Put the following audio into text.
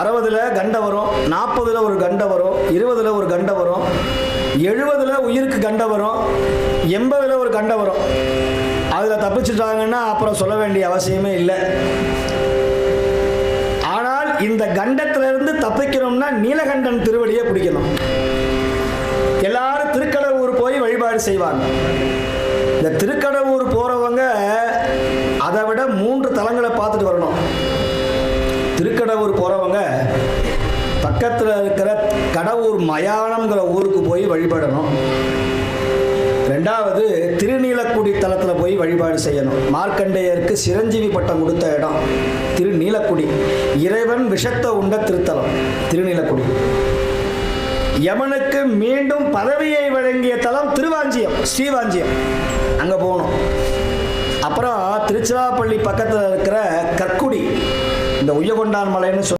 60ல் கண்டை வரும், 40ல் ஒரு கண்டை வரும், 20ல் ஒரு கண்டை வரும், 70ல் உயிருக்கு கண்டை வரும், 80ல் ஒரு கண்டை வரும். அதில் தப்பிச்சுட்டாங்கன்னா அப்புறம் சொல்ல வேண்டிய அவசியமே இல்லை. ஆனால் இந்த கண்டத்திலிருந்து தப்பிக்கணும்னா நீலகண்டன் திருவடியை பிடிக்கணும். எல்லாரும் திருக்கடவுர் போய் வழிபாடு செய்வாங்க. இந்த திருக்கடவுர் போறவங்க அதை விட 3 தலங்களை பார்த்துட்டு வரணும். திருக்கடவுர் போறவங்க பக்கத்தில் இருக்கிற கடவுர் மயானம்ங்கிற ஊருக்கு போய் வழிபடணும். 2வது திருநீலக்குடி தலத்தில் போய் வழிபாடு செய்யணும். மார்க்கண்டேயருக்கு சிரஞ்சீவி பட்டம் கொடுத்த இடம் திருநீலக்குடி. இறைவன் விஷத்தை உண்ட திருத்தலம் திருநீலக்குடி. யமனுக்கு மீண்டும் பதவியை வழங்கிய தலம் திருவாஞ்சியம், ஸ்ரீவாஞ்சியம், அங்கே போகணும். அப்புறம் திருச்சிராப்பள்ளி பக்கத்தில் இருக்கிற கற்குடி, இந்த உய்யகொண்டான் மலைன்னு